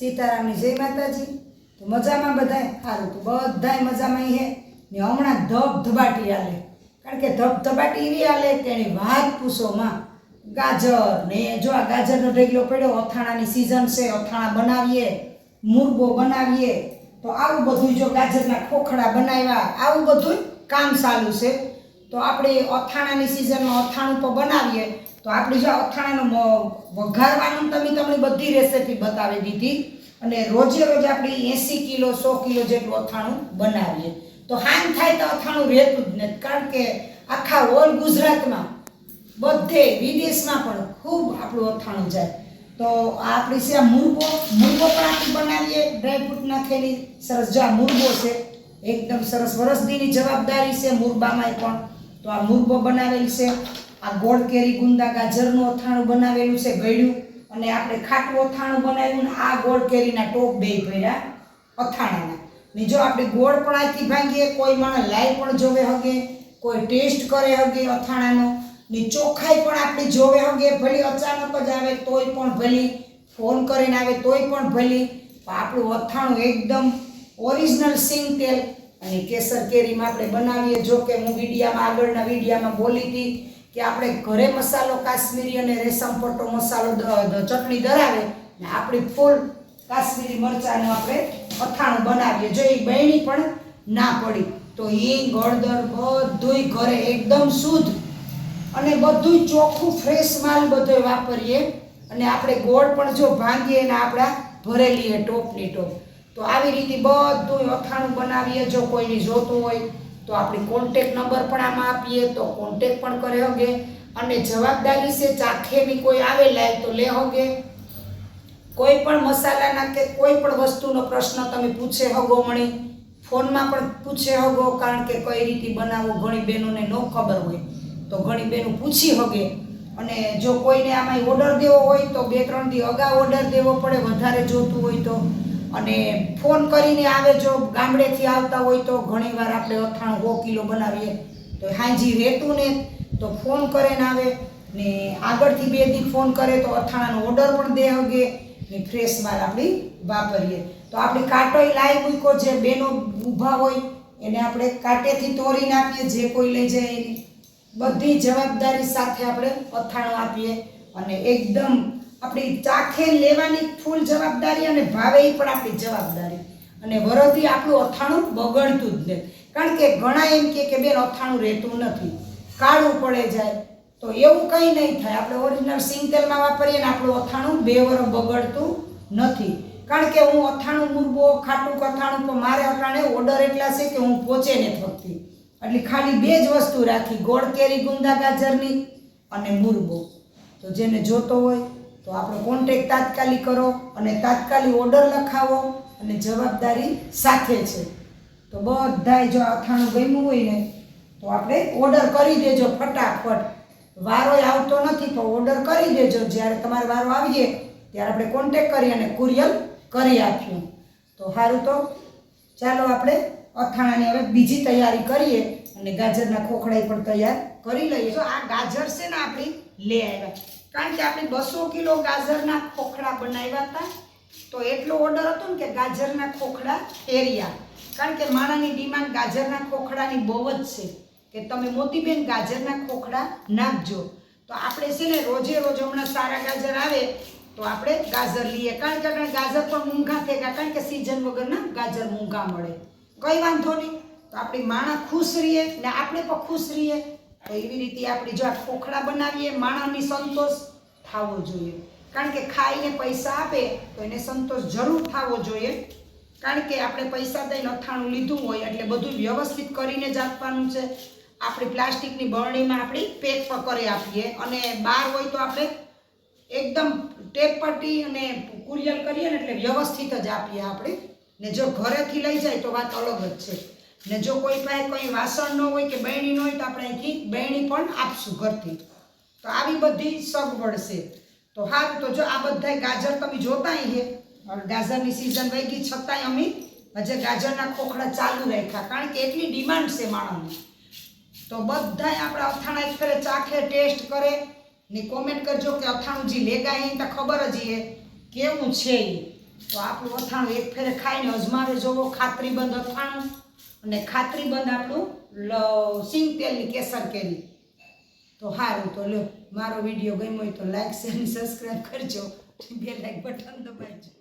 સીતારામની જય માતાજી। તો મજામાં બધાય? સારું, તો બધાય મજામાં હે ને। હમણાં ધબધબાટી હાલે, કારણ કે ધબધબાટી એવી હાલે કે એની વાત પૂછો માં। ગાજર ને જો આ ગાજરનો ઢગલો પડ્યો, અથાણાની સિઝન છે, અથાણા બનાવીએ, મુરબો બનાવીએ, તો આવું બધું જો ગાજરના ખોખડા બનાવ્યા, આવું બધું કામ ચાલુ છે। તો આપણે અથાણાની સિઝનમાં અથાણું તો બનાવીએ, તો આપણે જો અથાણાનો વઘારવાનું તમને બધી રેસીપી બતાવી દીધી, અને રોજે રોજ આપણે 80 કિલો 100 કિલો જેટલું અથાણું બનાવીએ। તો હાન થાય તો અથાણું રહેતું જ નથી, કારણ કે આખા ઓલ ગુજરાતમાં બધે વિદેશમાં પણ ખૂબ આપણું અથાણું જાય। તો આ આપણી છે મુરબો પણ આપણે બનાવીએ, ડ્રાયફ્રૂટ નાખેલી સરસ। જો આ મુરબો છે, એકદમ સરસ વરસદીની જવાબદારી છે મુરબામાં પણ। તો આ મુરબો બનાવેલ છે, આ ગોળ કેરી ગુંદા ગાજરનું અથાણું બનાવેલું છે ગળ્યું, અને આપણે ખાટું અથાણું બનાવ્યું ને આ ગોળ કેરીના ટોપ બે ભર્યા અથાણાના। ને જો આપણે ગોળ પણ આથી ભાંગીએ, કોઈ માણસ લાઈ પણ જોવે હગે, કોઈ ટેસ્ટ કરે હગે અથાણાનો, ને ચોખાઈ પણ આપણે જોવે હગે, ભલે અચાનક જ આવે તોય પણ ભલી, ફોન કરીને આવે તોય પણ ભલી। આપણું અથાણું એકદમ ઓરિજિનલ સિંગ તેલ અને કેસર કેરીમાં આપણે બનાવીએ। જો કે હું આગળના વિડીયામાં બોલી હતી કે આપણે ઘરે મસાલો કાશ્મીરી અને રેશમ પટ્ટો મસાલો ચટણી ધરાવે ને આપણી ફૂલ કાશ્મીરી મરચાંનું આપણે અથાણું બનાવીએ। જો એ બહેણી પણ ના પડી, તો હિંગ હળદર બધુંય ઘરે એકદમ શુદ્ધ અને બધુંય ચોખ્ખું ફ્રેશ માલ બધો વાપરીએ, અને આપણે ગોળ પણ જો ભાંગીએ ને આપણા ભરેલી ટોપની ટોપ। તો આવી રીતે બધું અથાણું બનાવીએ। જો કોઈને જોતું હોય તો આપણી કોન્ટેક્ટ નંબર પણ આમાં આપીએ, તો કોન્ટેક્ટ પણ કરે હગે, અને જવાબદારી છે ચાખેની કોઈ આવેલા તો લે હગે। કોઈ પણ મસાલાના કે કોઈ પણ વસ્તુનો પ્રશ્ન તમે પૂછે હગો મણી, ફોનમાં પણ પૂછે હગો, કારણ કે કઈ રીતે બનાવવું ઘણી બહેનોને ન ખબર હોય, તો ઘણી બહેનો પૂછી હગે। અને જો કોઈને આમાં ઓર્ડર દેવો હોય તો 2-3 દી અગાઉ ઓર્ડર દેવો પડે, વધારે જોતું હોય તો। અને ફોન કરીને આવે, જો ગામડેથી આવતા હોય તો ઘણીવાર આપણે અથાણું 100 કિલો બનાવીએ તો હાંજી રહેતું ને, તો ફોન કરીને આવે ને આગળથી 2 દી ફોન કરે તો અથાણાનો ઓર્ડર પણ દે હગે ને ફ્રેશ માલ આપણી વાપરીએ। તો આપણી કાંટોય લાઈ મૂકો, જે બેનો ઊભા હોય એને આપણે કાંટેથી તોડીને આપીએ, જે કોઈ લઈ જાય એની બધી જવાબદારી સાથે આપણે અથાણું આપીએ। અને એકદમ આપણી ચાખે લેવાની ફૂલ જવાબદારી, અને ભાવે પણ આપણી જવાબદારી, અને વરદી આપણું અથાણું બગડતું જ નથી, કારણ કે ઘણા એમ કે બેન અથાણું રહેતું નથી, કાળું પડે જાય, તો એવું કંઈ નહીં થાય। આપણે ઓરિજિનલ સિંગ તેલમાં વાપરીએ ને આપણું અથાણું 2 વર્ષ બગડતું નથી, કારણ કે હું અથાણું મુરબો ખાટું અથાણું પણ મારે અટાણે ઓર્ડર એટલા છે કે હું પહોંચે ને થકતી, એટલે ખાલી 2 જ વસ્તુ રાખી, ગોળ કેરી ગુંદા ગાજરની અને મુરબો। તો જેને જોતો હોય તો આપણો કોન્ટેક્ટ તાત્કાલિક કરો અને તાત્કાલિક ઓર્ડર લખાવો, અને જવાબદારી સાથે છે। તો બધાય જો અથાણું ગમ્યું હોય ને તો આપણે ઓર્ડર કરી દેજો ફટાફટ, વારોય આવતો નથી તો ઓર્ડર કરી દેજો, જ્યારે તમારો વારો આવીએ ત્યારે આપણે કોન્ટેક્ટ કરી અને કુરિયર કરી આપ્યું। તો સારું, તો ચાલો આપણે અથાણાની હવે બીજી તૈયારી કરીએ, અને ગાજરના ખોખડા પણ તૈયાર કરી લઈએ। તો આ ગાજર છે ને આપણી લે આવ્યા, કારણ કે આપણે 200 કિલો ગાજરના ખોખડા બનાવ્યા હતા, તો એટલો ઓર્ડર હતો ને કે ગાજરના ખોખડા એરિયા, કારણ કે માણાની ડિમાન્ડ ગાજરના ખોખડાની બહુ જ છે કે તમે મોતીબેન ગાજરના ખોખડા નાખજો। તો આપણે છે ને રોજે રોજ હમણાં સારા ગાજર આવે તો આપણે ગાજર લઈએ, કારણ કે ગાજર પણ મોંઘા થઈ ગયા, કારણ કે સિઝન વગરના ગાજર મોંઘા મળે, કંઈ વાંધો નહીં। તો આપણી માણા ખુશ રહીએ ને આપણે પણ ખુશ રહીએ, તો એવી રીતે આપણે જો આ ખોખડા બનાવીએ, માણાની સંતોષ થવો જોઈએ, કારણ કે ખાઈને પૈસા આપે તો એને સંતોષ જરૂર થવો જોઈએ, કારણ કે આપણે પૈસા દઈને અથાણું લીધું હોય એટલે બધું વ્યવસ્થિત કરીને જ આપવાનું છે। આપણી પ્લાસ્ટિકની બરણીમાં આપણી પેક કરી આપીએ, અને બહાર હોય તો આપણે એકદમ ટેપ પટ્ટી અને કુરિયર કરીએ ને એટલે વ્યવસ્થિત જ આપીએ આપણે, ને જો ઘરેથી લઈ જાય તો વાત અલગ જ છે। ને જો કોઈ પાસે કંઈ વાસણ ન હોય કે બહેણી ન હોય તો આપણે અહીંથી બહેણી પણ આપશું ઘરથી। તો આવી બધી સગવડ છે। તો સારું, તો જો આ બધા ગાજર તમે જોતા હે, ગાજરની સિઝન વહી ગઈ છતાંય અમે હજે ગાજરના ખોખડા ચાલુ રાખ્યા, કારણ કે એટલી ડિમાન્ડ છે માણસની। તો બધાય આપણા અથાણા એક ફેરે ચાખે, ટેસ્ટ કરે ને કોમેન્ટ કરજો કે અથાણું જે લેગા એ તો ખબર જ હે કેવું છે। તો આપણું અથાણું એક ફેરે ખાઈને અજમાવે જોવો, ખાતરીબંધ અથાણું અને ખાતરીબંધ આપણું સિંગ તેલની કેસર કેરી. તો સારું, તો લો મારો વિડીયો ગમ્યો હોય તો લાઈક શેર અને સબસ્ક્રાઈબ કરજો, બે લાઈક બટન દબાવજો.